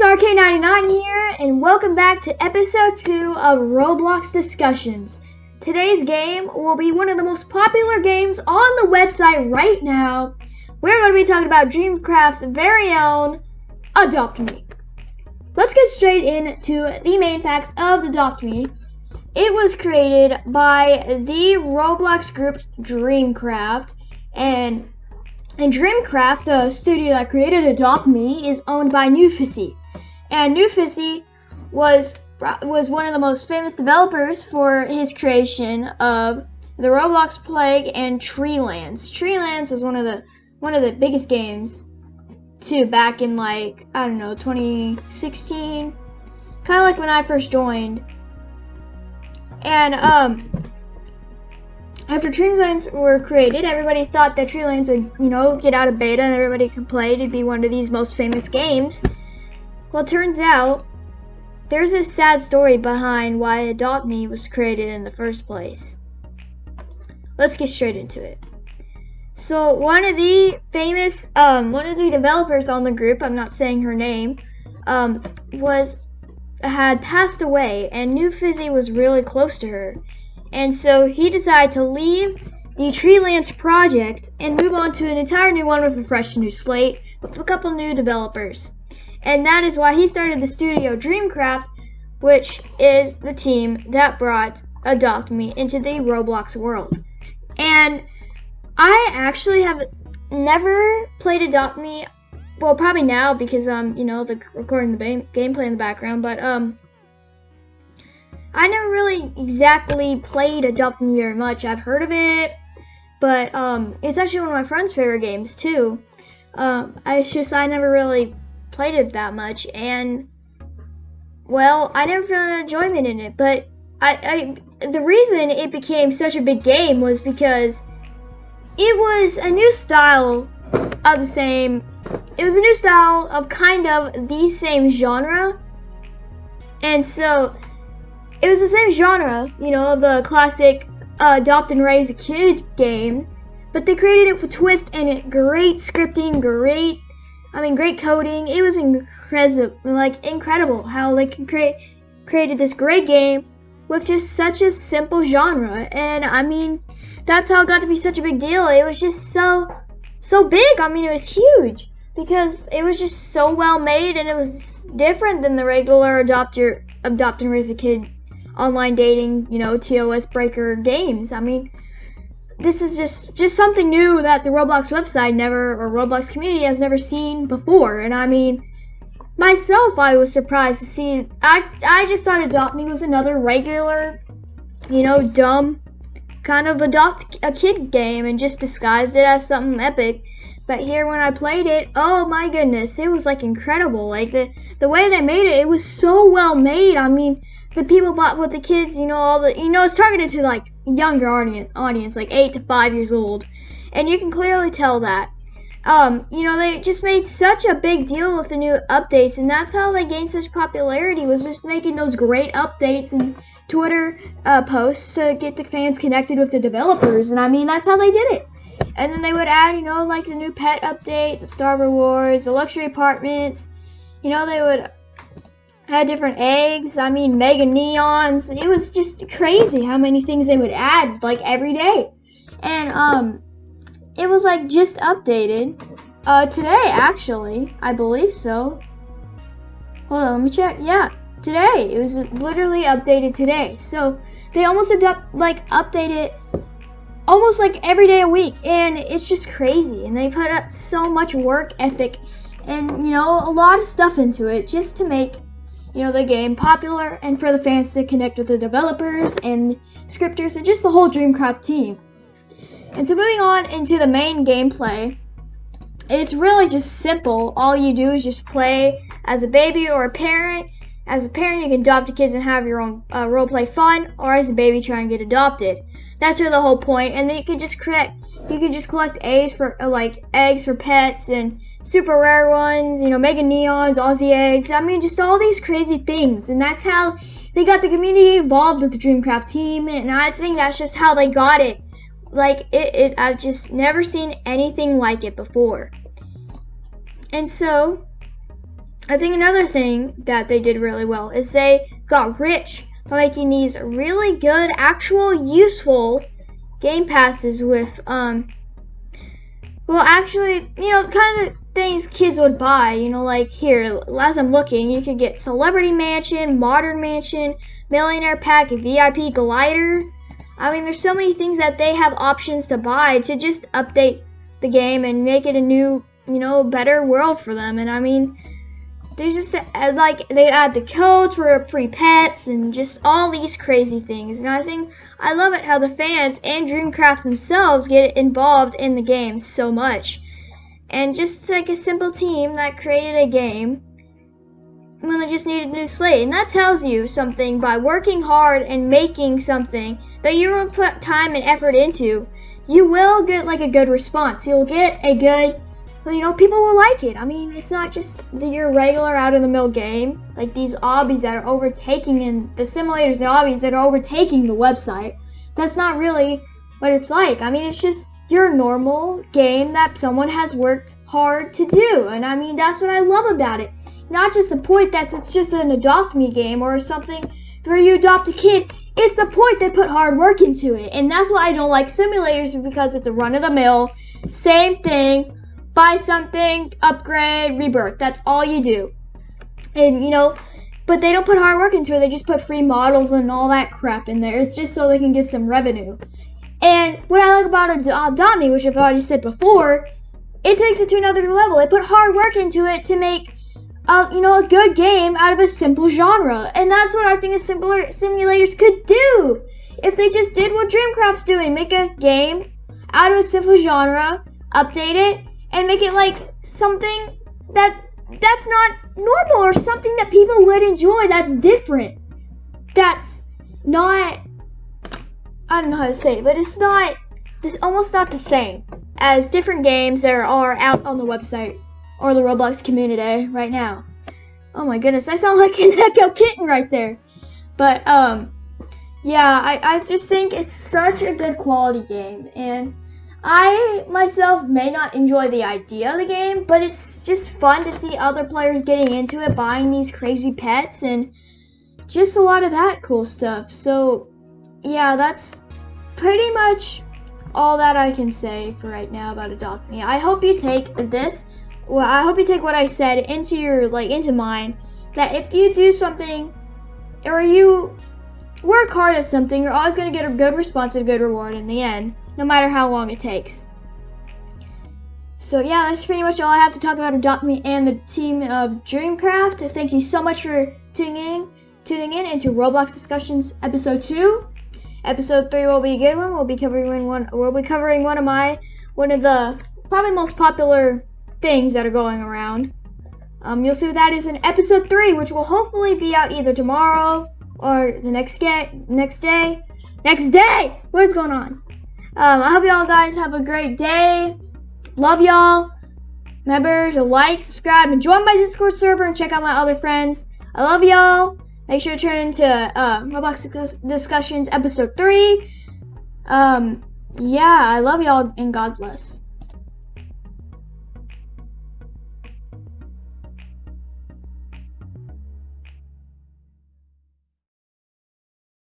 RK99 here, and welcome back to episode 2 of Roblox Discussions. Today's game will be one of the most popular games on the website right now. We're going to be talking about DreamCraft's very own Adopt Me. Let's get straight into the main facts of Adopt Me. It was created by the Roblox group DreamCraft, and DreamCraft, the studio that created Adopt Me, is owned by NewFissy. And NewFissy was one of the most famous developers for his creation of the Roblox Plague and Treelands. Treelands was one of the biggest games too, back in 2016, kind of like when I first joined. And after Treelands were created, everybody thought that Treelands would, get out of beta and everybody could play it. It'd be one of these most famous games. Well, it turns out there's a sad story behind why Adopt Me was created in the first place. Let's get straight into it. So one of the developers on the group, I'm not saying her name, had passed away, and NewFissy was really close to her. And so he decided to leave the Treelands project and move on to an entire new one with a fresh new slate, with a couple new developers. And that is why he started the studio DreamCraft, which is the team that brought Adopt Me into the Roblox world. And I actually have never played Adopt Me. Well, probably now because recording the gameplay in the background, but I never really exactly played Adopt Me very much. I've heard of it, but it's actually one of my friend's favorite games too. I never really played it that much, and well, I never found enjoyment in it. But the reason it became such a big game was because it was a new style of the same. It was a new style of kind of the same genre, and so it was the same genre, of the classic Adopt and Raise a Kid game, but they created it with twist and great scripting, great coding. It was incredible how they created this great game with just such a simple genre. And that's how it got to be such a big deal. It was just so big. It was huge because it was just so well made, and it was different than the regular Adopt and Raise a Kid online dating, TOS breaker games. This is just something new that the Roblox website Roblox community has never seen before. And myself, I was surprised to see. I just thought Adopt Me was another regular, dumb kind of adopt a kid game and just disguised it as something epic. But here, when I played it, oh my goodness, it was incredible. The way they made it, it was so well made. The people bought with the kids, it's targeted to younger audience, 8 to 5 years old, and you can clearly tell that. They just made such a big deal with the new updates, and that's how they gained such popularity, was just making those great updates and Twitter posts to get the fans connected with the developers, and that's how they did it. And then they would add, the new pet update, the star rewards, the luxury apartments, they would had different eggs, mega neons. It was just crazy how many things they would add every day. And it was just updated today, actually. I believe so. Hold on, let me check. Yeah, today. It was literally updated today. So they almost update it almost every day a week, and it's just crazy. And they put up so much work ethic and a lot of stuff into it just to make the game popular and for the fans to connect with the developers and scripters and just the whole DreamCraft team. And so moving on into the main gameplay, it's really just simple. All you do is just play as a baby or a parent. As a parent, you can adopt the kids and have your own roleplay fun, or as a baby, try and get adopted. That's really the whole point. And then you can just collect eggs for pets and super rare ones, mega neons, Aussie eggs. just all these crazy things. And that's how they got the community involved with the DreamCraft team. And I think that's just how they got it. I've just never seen anything like it before. And so I think another thing that they did really well is they got rich by making these really good, actual, useful game passes with, well, actually, kind of things kids would buy, like here, as I'm looking, you could get Celebrity Mansion, Modern Mansion, Millionaire Pack, VIP Glider. I mean, there's so many things that they have options to buy to just update the game and make it a new, better world for them. And I mean, there's just like they add the codes for free pets and just all these crazy things. And I love it how the fans and DreamCraft themselves get involved in the game so much. And just like a simple team that created a game when they just needed a new slate. And that tells you something by working hard and making something that you will put time and effort into. You will get like a good response. You'll get a good, people will like it. I mean, it's not just your regular out-of-the-mill game, like these obbies that are overtaking, and the simulators and obbies that are overtaking the website. That's not really what it's like. I mean, it's just your normal game that someone has worked hard to do. And I mean, that's what I love about it. Not just the point that it's just an Adopt Me game or something where you adopt a kid. It's the point they put hard work into it. And that's why I don't like simulators, because it's a run-of-the-mill, same thing. Buy something, upgrade, rebirth. That's all you do. And, but they don't put hard work into it. They just put free models and all that crap in there. It's just so they can get some revenue. And what I like about Adopt Me, which I've already said before, it takes it to another level. They put hard work into it to make, a good game out of a simple genre. And that's what I think simulators could do. If they just did what DreamCraft's doing. Make a game out of a simple genre, update it, and make it like something that's not normal, or something that people would enjoy, that's different. That's not, I don't know how to say it, but it's almost not the same as different games that are out on the website or the Roblox community right now. Oh my goodness, I sound like an Echo Kitten right there. But, yeah, I just think it's such a good quality game, and I myself may not enjoy the idea of the game, but it's just fun to see other players getting into it, buying these crazy pets, and just a lot of that cool stuff. So, yeah, that's pretty much all that I can say for right now about Adopt Me. I hope you take this, I hope you take what I said into into mind, that if you do something, or you work hard at something, you're always going to get a good response and a good reward in the end, no matter how long it takes. So yeah, that's pretty much all I have to talk about Adopt Me and the team of DreamCraft. Thank you so much for tuning in into Roblox Discussions Episode 2. Episode 3 will be a good one. We'll be covering one of the probably most popular things that are going around. You'll see what that is in Episode 3, which will hopefully be out either tomorrow or the next day. What is going on? I hope y'all guys have a great day. Love y'all. Remember to like, subscribe, and join my Discord server and check out my other friends. I love y'all. Make sure to turn into Roblox Discussions Episode 3. Yeah, I love y'all, and God bless.